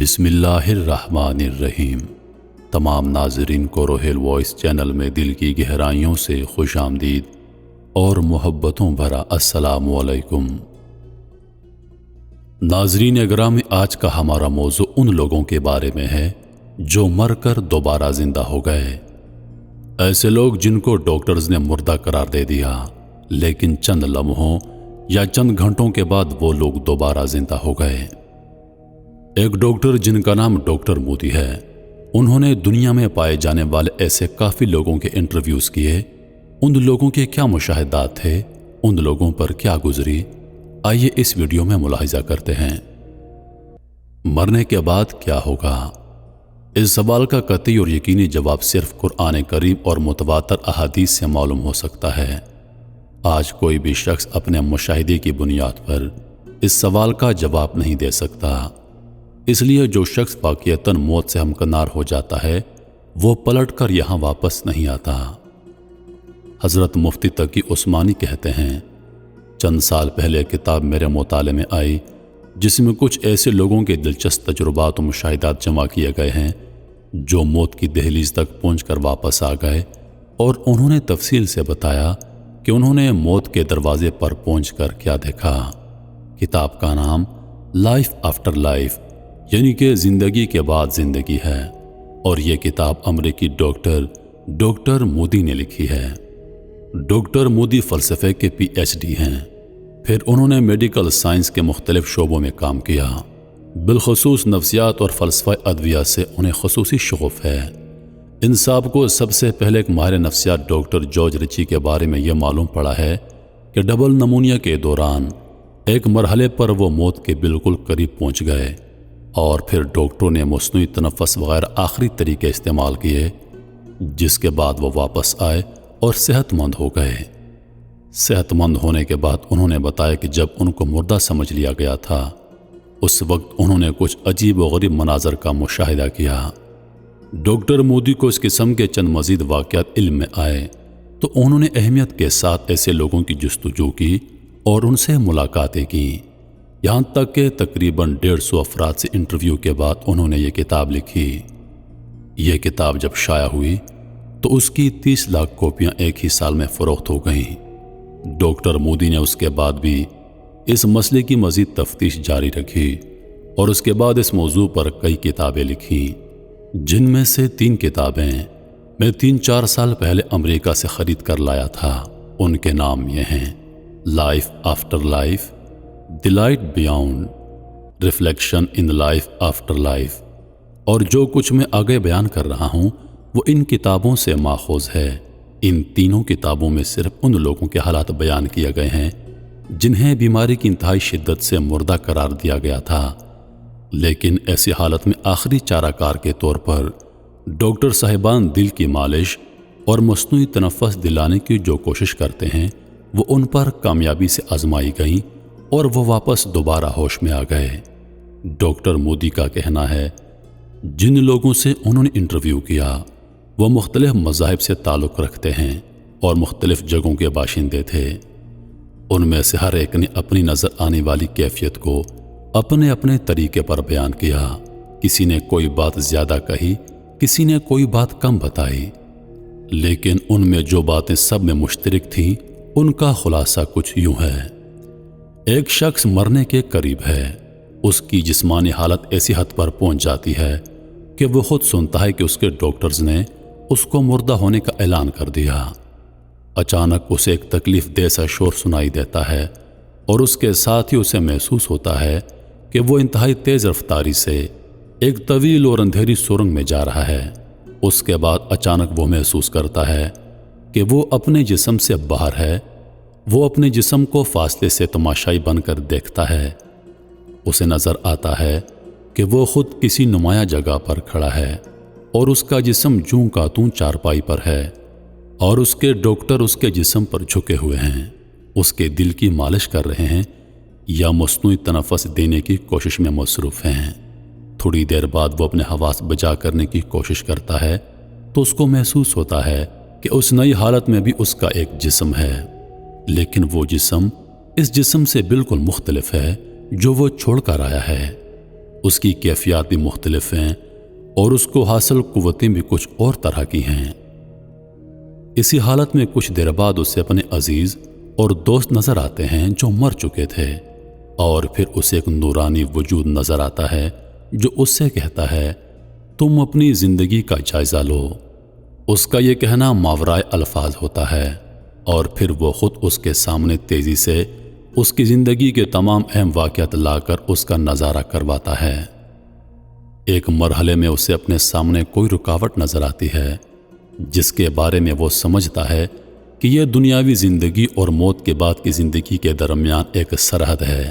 بسم اللہ الرحمن الرحیم۔ تمام ناظرین کو روحیل وائس چینل میں دل کی گہرائیوں سے خوش آمدید اور محبتوں بھرا السلام علیکم۔ ناظرین اگرامی، آج کا ہمارا موضوع ان لوگوں کے بارے میں ہے جو مر کر دوبارہ زندہ ہو گئے۔ ایسے لوگ جن کو ڈاکٹرز نے مردہ قرار دے دیا، لیکن چند لمحوں یا چند گھنٹوں کے بعد وہ لوگ دوبارہ زندہ ہو گئے۔ ایک ڈاکٹر جن کا نام ڈاکٹر مودی ہے، انہوں نے دنیا میں پائے جانے والے ایسے کافی لوگوں کے انٹرویوز کیے۔ ان لوگوں کے کیا مشاہدات تھے، ان لوگوں پر کیا گزری، آئیے اس ویڈیو میں ملاحظہ کرتے ہیں۔ مرنے کے بعد کیا ہوگا؟ اس سوال کا قطعی اور یقینی جواب صرف قرآن کریم اور متواتر احادیث سے معلوم ہو سکتا ہے۔ آج کوئی بھی شخص اپنے مشاہدے کی بنیاد پر اس سوال کا جواب نہیں دے سکتا، اس لیے جو شخص واقعتاً موت سے ہمکنار ہو جاتا ہے وہ پلٹ کر یہاں واپس نہیں آتا۔ حضرت مفتی تقی عثمانی کہتے ہیں، چند سال پہلے کتاب میرے مطالعے میں آئی جس میں کچھ ایسے لوگوں کے دلچسپ تجربات و مشاہدات جمع کیے گئے ہیں جو موت کی دہلیز تک پہنچ کر واپس آ گئے، اور انہوں نے تفصیل سے بتایا کہ انہوں نے موت کے دروازے پر پہنچ کر کیا دیکھا۔ کتاب کا نام لائف آفٹر لائف یعنی کہ زندگی کے بعد زندگی ہے، اور یہ کتاب امریکی ڈاکٹر مودی نے لکھی ہے۔ ڈاکٹر مودی فلسفے کے پی ایچ ڈی ہیں، پھر انہوں نے میڈیکل سائنس کے مختلف شعبوں میں کام کیا، بالخصوص نفسیات اور فلسفہ ادویہ سے انہیں خصوصی شغف ہے۔ ان صاحب کو سب سے پہلے ایک ماہر نفسیات ڈاکٹر جارج ریچی کے بارے میں یہ معلوم پڑا ہے کہ ڈبل نمونیا کے دوران ایک مرحلے پر وہ موت کے بالکل قریب پہنچ گئے، اور پھر ڈاکٹروں نے مصنوعی تنفس وغیرہ آخری طریقے استعمال کیے، جس کے بعد وہ واپس آئے اور صحت مند ہو گئے۔ صحت مند ہونے کے بعد انہوں نے بتایا کہ جب ان کو مردہ سمجھ لیا گیا تھا، اس وقت انہوں نے کچھ عجیب و غریب مناظر کا مشاہدہ کیا۔ ڈاکٹر مودی کو اس قسم کے چند مزید واقعات علم میں آئے تو انہوں نے اہمیت کے ساتھ ایسے لوگوں کی جستجو کی اور ان سے ملاقاتیں کیں، یہاں تک کہ تقریباً 150 افراد سے انٹرویو کے بعد انہوں نے یہ کتاب لکھی۔ یہ کتاب جب شائع ہوئی تو اس کی 30 لاکھ کاپیاں ایک ہی سال میں فروخت ہو گئیں۔ ڈاکٹر مودی نے اس کے بعد بھی اس مسئلے کی مزید تفتیش جاری رکھی اور اس کے بعد اس موضوع پر کئی کتابیں لکھیں، جن میں سے 3 کتابیں میں 3-4 سال پہلے امریکہ سے خرید کر لایا تھا۔ ان کے نام یہ ہیں: life after life, the light beyond, reflection in life after life, اور جو کچھ میں آگے بیان کر رہا ہوں وہ ان کتابوں سے ماخوذ ہے۔ ان تینوں کتابوں میں صرف ان لوگوں کے حالات بیان کیے گئے ہیں جنہیں بیماری کی انتہائی شدت سے مردہ قرار دیا گیا تھا، لیکن ایسی حالت میں آخری چارہ کار کے طور پر ڈاکٹر صاحبان دل کی مالش اور مصنوعی تنفس دلانے کی جو کوشش کرتے ہیں وہ ان پر کامیابی سے آزمائی گئیں اور وہ واپس دوبارہ ہوش میں آ گئے۔ ڈاکٹر مودی کا کہنا ہے، جن لوگوں سے انہوں نے انٹرویو کیا وہ مختلف مذاہب سے تعلق رکھتے ہیں اور مختلف جگہوں کے باشندے تھے۔ ان میں سے ہر ایک نے اپنی نظر آنے والی کیفیت کو اپنے اپنے طریقے پر بیان کیا۔ کسی نے کوئی بات زیادہ کہی، کسی نے کوئی بات کم بتائی، لیکن ان میں جو باتیں سب میں مشترک تھیں ان کا خلاصہ کچھ یوں ہے: ایک شخص مرنے کے قریب ہے، اس کی جسمانی حالت ایسی حد پر پہنچ جاتی ہے کہ وہ خود سنتا ہے کہ اس کے ڈاکٹرز نے اس کو مردہ ہونے کا اعلان کر دیا۔ اچانک اسے ایک تکلیف دہ سا شور سنائی دیتا ہے، اور اس کے ساتھ ہی اسے محسوس ہوتا ہے کہ وہ انتہائی تیز رفتاری سے ایک طویل اور اندھیری سرنگ میں جا رہا ہے۔ اس کے بعد اچانک وہ محسوس کرتا ہے کہ وہ اپنے جسم سے باہر ہے۔ وہ اپنے جسم کو فاصلے سے تماشائی بن کر دیکھتا ہے۔ اسے نظر آتا ہے کہ وہ خود کسی نمایاں جگہ پر کھڑا ہے اور اس کا جسم جوں کا توں چارپائی پر ہے، اور اس کے ڈاکٹر اس کے جسم پر جھکے ہوئے ہیں، اس کے دل کی مالش کر رہے ہیں یا مصنوعی تنفس دینے کی کوشش میں مصروف ہیں۔ تھوڑی دیر بعد وہ اپنے حواس بجا کرنے کی کوشش کرتا ہے تو اس کو محسوس ہوتا ہے کہ اس نئی حالت میں بھی اس کا ایک جسم ہے، لیکن وہ جسم اس جسم سے بالکل مختلف ہے جو وہ چھوڑ کر آیا ہے۔ اس کی کیفیات بھی مختلف ہیں اور اس کو حاصل قوتیں بھی کچھ اور طرح کی ہیں۔ اسی حالت میں کچھ دیر بعد اسے اپنے عزیز اور دوست نظر آتے ہیں جو مر چکے تھے، اور پھر اسے ایک نورانی وجود نظر آتا ہے جو اس سے کہتا ہے تم اپنی زندگی کا جائزہ لو۔ اس کا یہ کہنا ماورائے الفاظ ہوتا ہے، اور پھر وہ خود اس کے سامنے تیزی سے اس کی زندگی کے تمام اہم واقعات لا کر اس کا نظارہ کرواتا ہے۔ ایک مرحلے میں اسے اپنے سامنے کوئی رکاوٹ نظر آتی ہے جس کے بارے میں وہ سمجھتا ہے کہ یہ دنیاوی زندگی اور موت کے بعد کی زندگی کے درمیان ایک سرحد ہے۔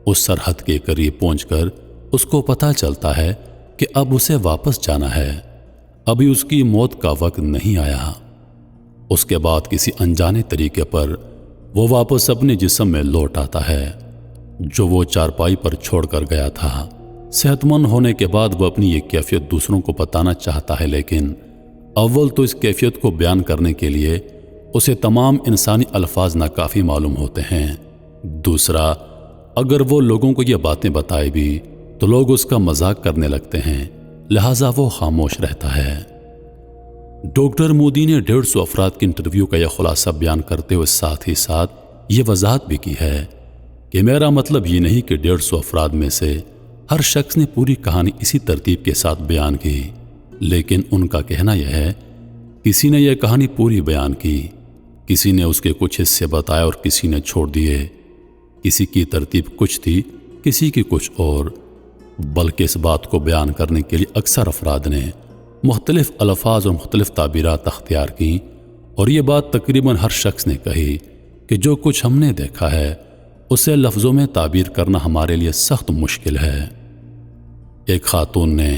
اس سرحد کے قریب پہنچ کر اس کو پتہ چلتا ہے کہ اب اسے واپس جانا ہے، ابھی اس کی موت کا وقت نہیں آیا۔ اس کے بعد کسی انجانے طریقے پر وہ واپس اپنے جسم میں لوٹ آتا ہے جو وہ چارپائی پر چھوڑ کر گیا تھا۔ صحت مند ہونے کے بعد وہ اپنی یہ کیفیت دوسروں کو بتانا چاہتا ہے، لیکن اول تو اس کیفیت کو بیان کرنے کے لیے اسے تمام انسانی الفاظ ناکافی معلوم ہوتے ہیں۔ دوسرا، اگر وہ لوگوں کو یہ باتیں بتائے بھی تو لوگ اس کا مذاق کرنے لگتے ہیں، لہٰذا وہ خاموش رہتا ہے۔ ڈاکٹر مودی نے 150 افراد کے انٹرویو کا یہ خلاصہ بیان کرتے ہوئے ساتھ ہی ساتھ یہ وضاحت بھی کی ہے کہ میرا مطلب یہ نہیں کہ 150 افراد میں سے ہر شخص نے پوری کہانی اسی ترتیب کے ساتھ بیان کی، لیکن ان کا کہنا یہ ہے کسی نے یہ کہانی پوری بیان کی، کسی نے اس کے کچھ حصے بتائے اور کسی نے چھوڑ دیے، کسی کی ترتیب کچھ تھی کسی کی کچھ اور، بلکہ اس بات کو بیان کرنے کے لیے اکثر افراد نے مختلف الفاظ اور مختلف تعبیرات اختیار کی، اور یہ بات تقریباً ہر شخص نے کہی کہ جو کچھ ہم نے دیکھا ہے اسے لفظوں میں تعبیر کرنا ہمارے لیے سخت مشکل ہے۔ ایک خاتون نے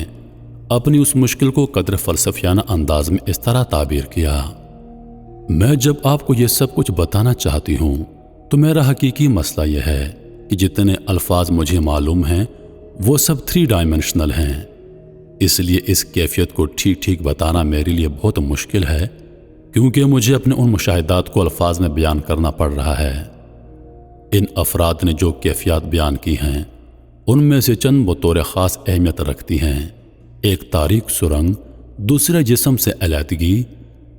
اپنی اس مشکل کو قدر فلسفیانہ انداز میں اس طرح تعبیر کیا، میں جب آپ کو یہ سب کچھ بتانا چاہتی ہوں تو میرا حقیقی مسئلہ یہ ہے کہ جتنے الفاظ مجھے معلوم ہیں وہ سب 3 ڈائمینشنل ہیں، اس لیے اس کیفیت کو ٹھیک ٹھیک بتانا میرے لیے بہت مشکل ہے، کیونکہ مجھے اپنے ان مشاہدات کو الفاظ میں بیان کرنا پڑ رہا ہے۔ ان افراد نے جو کیفیات بیان کی ہیں ان میں سے چند بطور خاص اہمیت رکھتی ہیں۔ ایک تاریک سرنگ، دوسرے جسم سے علیحدگی،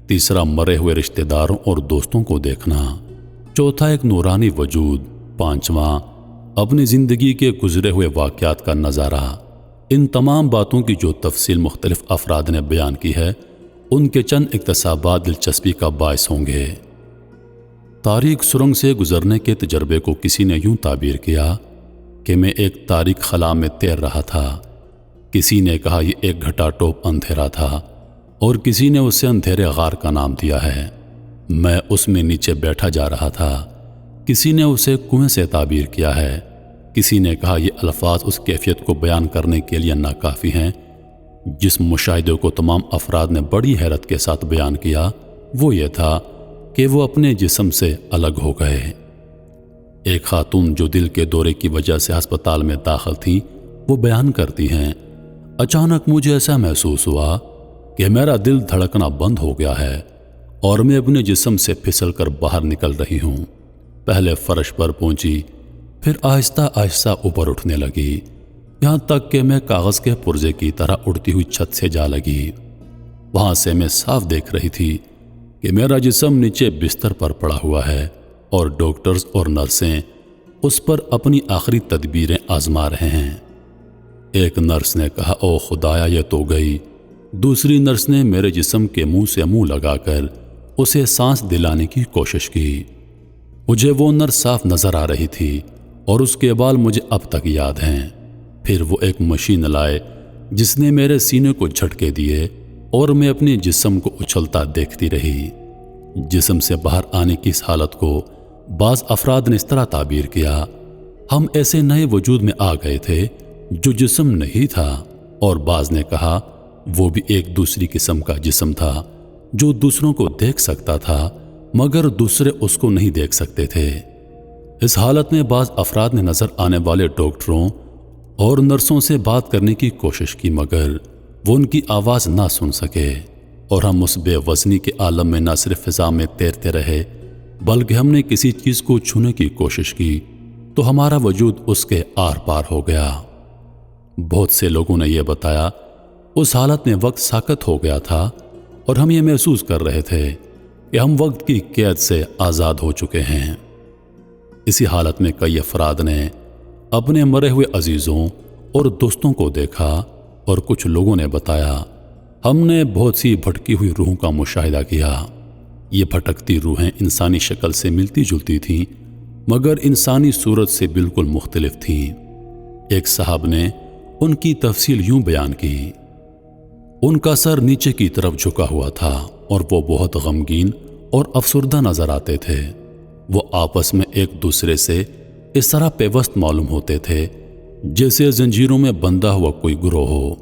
تیسرا مرے ہوئے رشتہ داروں اور دوستوں کو دیکھنا، چوتھا ایک نورانی وجود، پانچواں اپنی زندگی کے گزرے ہوئے واقعات کا نظارہ۔ ان تمام باتوں کی جو تفصیل مختلف افراد نے بیان کی ہے ان کے چند اقتباسات دلچسپی کا باعث ہوں گے۔ تاریک سرنگ سے گزرنے کے تجربے کو کسی نے یوں تعبیر کیا کہ میں ایک تاریک خلا میں تیر رہا تھا، کسی نے کہا یہ ایک گھٹا ٹوپ اندھیرا تھا، اور کسی نے اسے اندھیرے غار کا نام دیا ہے۔ میں اس میں نیچے بیٹھا جا رہا تھا، کسی نے اسے کنویں سے تعبیر کیا ہے، کسی نے کہا یہ الفاظ اس کیفیت کو بیان کرنے کے لیے ناکافی ہیں۔ جس مشاہدے کو تمام افراد نے بڑی حیرت کے ساتھ بیان کیا وہ یہ تھا کہ وہ اپنے جسم سے الگ ہو گئے۔ ایک خاتون جو دل کے دورے کی وجہ سے ہسپتال میں داخل تھی وہ بیان کرتی ہیں، اچانک مجھے ایسا محسوس ہوا کہ میرا دل دھڑکنا بند ہو گیا ہے اور میں اپنے جسم سے پھسل کر باہر نکل رہی ہوں۔ پہلے فرش پر پہنچی، پھر آہستہ آہستہ اوپر اٹھنے لگی، یہاں تک کہ میں کاغذ کے پرزے کی طرح اڑتی ہوئی چھت سے جا لگی۔ وہاں سے میں صاف دیکھ رہی تھی کہ میرا جسم نیچے بستر پر پڑا ہوا ہے اور ڈاکٹرز اور نرسیں اس پر اپنی آخری تدبیریں آزما رہے ہیں۔ ایک نرس نے کہا، او خدایا یہ تو گئی۔ دوسری نرس نے میرے جسم کے منہ سے منہ لگا کر اسے سانس دلانے کی کوشش کی۔ مجھے وہ نرس صاف نظر آ رہی تھی اور اس کے بال مجھے اب تک یاد ہیں۔ پھر وہ ایک مشین لائے جس نے میرے سینے کو جھٹکے دیے اور میں اپنے جسم کو اچھلتا دیکھتی رہی۔ جسم سے باہر آنے کی اس حالت کو بعض افراد نے اس طرح تعبیر کیا، ہم ایسے نئے وجود میں آ گئے تھے جو جسم نہیں تھا، اور بعض نے کہا وہ بھی ایک دوسری قسم کا جسم تھا جو دوسروں کو دیکھ سکتا تھا مگر دوسرے اس کو نہیں دیکھ سکتے تھے۔ اس حالت میں بعض افراد نے نظر آنے والے ڈاکٹروں اور نرسوں سے بات کرنے کی کوشش کی مگر وہ ان کی آواز نہ سن سکے، اور ہم اس بے وزنی کے عالم میں نہ صرف فضا میں تیرتے رہے بلکہ ہم نے کسی چیز کو چھونے کی کوشش کی تو ہمارا وجود اس کے آر پار ہو گیا۔ بہت سے لوگوں نے یہ بتایا اس حالت میں وقت ساکت ہو گیا تھا اور ہم یہ محسوس کر رہے تھے کہ ہم وقت کی قید سے آزاد ہو چکے ہیں۔ اسی حالت میں کئی افراد نے اپنے مرے ہوئے عزیزوں اور دوستوں کو دیکھا اور کچھ لوگوں نے بتایا ہم نے بہت سی بھٹکی ہوئی روحوں کا مشاہدہ کیا۔ یہ بھٹکتی روحیں انسانی شکل سے ملتی جلتی تھیں مگر انسانی صورت سے بالکل مختلف تھیں۔ ایک صاحب نے ان کی تفصیل یوں بیان کی، ان کا سر نیچے کی طرف جھکا ہوا تھا اور وہ بہت غمگین اور افسردہ نظر آتے تھے۔ وہ آپس میں ایک دوسرے سے اس طرح پیوست معلوم ہوتے تھے جیسے زنجیروں میں بندھا ہوا کوئی گروہ ہو۔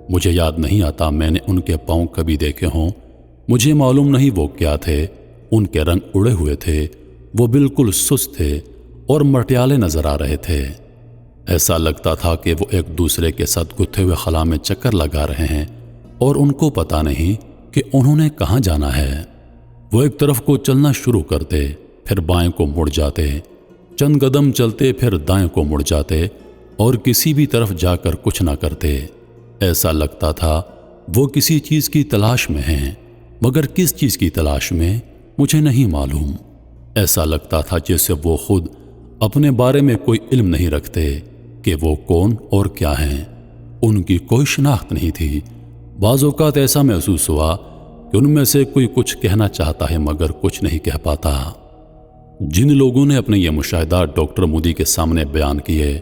مجھے یاد نہیں آتا میں نے ان کے پاؤں کبھی دیکھے ہوں، مجھے معلوم نہیں وہ کیا تھے۔ ان کے رنگ اڑے ہوئے تھے، وہ بالکل سست تھے اور مٹیالے نظر آ رہے تھے۔ ایسا لگتا تھا کہ وہ ایک دوسرے کے ساتھ گتھے ہوئے خلا میں چکر لگا رہے ہیں اور ان کو پتہ نہیں کہ انہوں نے کہاں جانا ہے۔ وہ ایک طرف کو چلنا شروع کرتے، پھر بائیں کو مڑ جاتے، چند قدم چلتے پھر دائیں کو مڑ جاتے اور کسی بھی طرف جا کر کچھ نہ کرتے۔ ایسا لگتا تھا وہ کسی چیز کی تلاش میں ہیں مگر کس چیز کی تلاش میں مجھے نہیں معلوم۔ ایسا لگتا تھا جیسے وہ خود اپنے بارے میں کوئی علم نہیں رکھتے کہ وہ کون اور کیا ہیں۔ ان کی کوئی شناخت نہیں تھی۔ بعض اوقات ایسا محسوس ہوا کہ ان میں سے کوئی کچھ کہنا چاہتا ہے مگر کچھ نہیں کہہ پاتا۔ جن لوگوں نے اپنے یہ مشاہدات ڈاکٹر مودی کے سامنے بیان کیے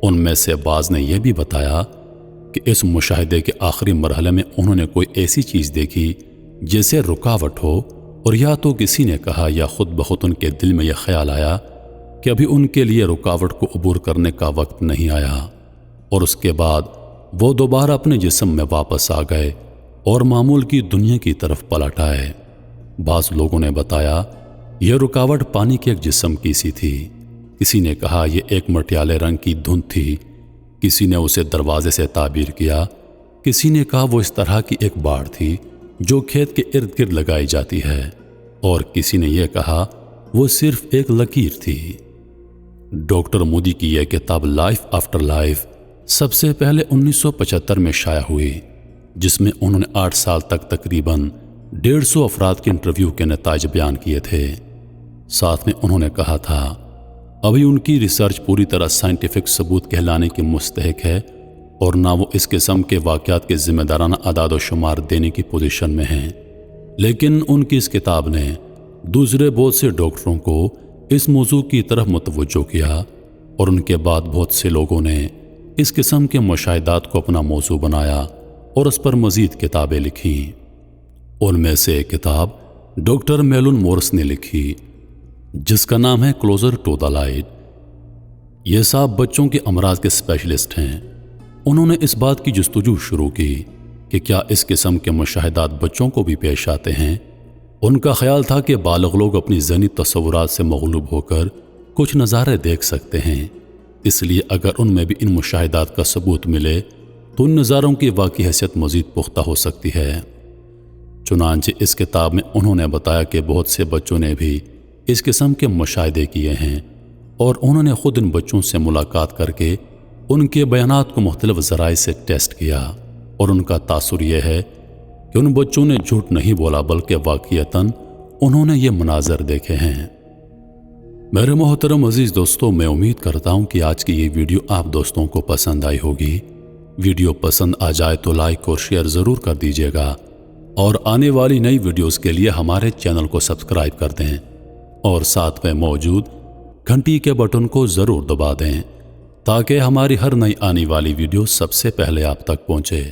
ان میں سے بعض نے یہ بھی بتایا کہ اس مشاہدے کے آخری مرحلے میں انہوں نے کوئی ایسی چیز دیکھی جیسے رکاوٹ ہو، اور یا تو کسی نے کہا یا خود بخود ان کے دل میں یہ خیال آیا کہ ابھی ان کے لیے رکاوٹ کو عبور کرنے کا وقت نہیں آیا، اور اس کے بعد وہ دوبارہ اپنے جسم میں واپس آ گئے اور معمول کی دنیا کی طرف پلٹ آئے۔ بعض لوگوں نے بتایا یہ رکاوٹ پانی کے ایک جسم کی سی تھی، کسی نے کہا یہ ایک مٹیالے رنگ کی دھند تھی، کسی نے اسے دروازے سے تعبیر کیا، کسی نے کہا وہ اس طرح کی ایک باڑ تھی جو کھیت کے ارد گرد لگائی جاتی ہے، اور کسی نے یہ کہا وہ صرف ایک لکیر تھی۔ ڈاکٹر مودی کی یہ کتاب لائف آفٹر لائف سب سے پہلے 1975 میں شائع ہوئی، جس میں انہوں نے 8 سال تک تقریباً 150 افراد کے انٹرویو کے نتائج بیان کیے تھے۔ ساتھ میں انہوں نے کہا تھا ابھی ان کی ریسرچ پوری طرح سائنٹیفک ثبوت کہلانے کی مستحق ہے اور نہ وہ اس قسم کے واقعات کے ذمہ دارانہ اعداد و شمار دینے کی پوزیشن میں ہیں، لیکن ان کی اس کتاب نے دوسرے بہت سے ڈاکٹروں کو اس موضوع کی طرف متوجہ کیا، اور ان کے بعد بہت سے لوگوں نے اس قسم کے مشاہدات کو اپنا موضوع بنایا اور اس پر مزید کتابیں لکھیں۔ ان میں سے ایک کتاب ڈاکٹر میلون مورس نے لکھی جس کا نام ہے کلوزر ٹو دا لائٹ۔ یہ صاحب بچوں کے امراض کے اسپیشلسٹ ہیں۔ انہوں نے اس بات کی جستجو شروع کی کہ کیا اس قسم کے مشاہدات بچوں کو بھی پیش آتے ہیں۔ ان کا خیال تھا کہ بالغ لوگ اپنی ذہنی تصورات سے مغلوب ہو کر کچھ نظارے دیکھ سکتے ہیں، اس لیے اگر ان میں بھی ان مشاہدات کا ثبوت ملے تو ان نظاروں کی واقعی حیثیت مزید پختہ ہو سکتی ہے۔ چنانچہ اس کتاب میں انہوں نے بتایا کہ بہت سے بچوں نے بھی اس قسم کے مشاہدے کیے ہیں، اور انہوں نے خود ان بچوں سے ملاقات کر کے ان کے بیانات کو مختلف ذرائع سے ٹیسٹ کیا، اور ان کا تاثر یہ ہے کہ ان بچوں نے جھوٹ نہیں بولا بلکہ واقعتاً انہوں نے یہ مناظر دیکھے ہیں۔ میرے محترم عزیز دوستوں، میں امید کرتا ہوں کہ آج کی یہ ویڈیو آپ دوستوں کو پسند آئی ہوگی۔ ویڈیو پسند آ جائے تو لائک اور شیئر ضرور کر دیجیے گا، اور آنے والی نئی ویڈیوز کے لیے ہمارے چینل کو سبسکرائب کر دیں، اور ساتھ میں موجود گھنٹی کے بٹن کو ضرور دبا دیں تاکہ ہماری ہر نئی آنے والی ویڈیو سب سے پہلے آپ تک پہنچے۔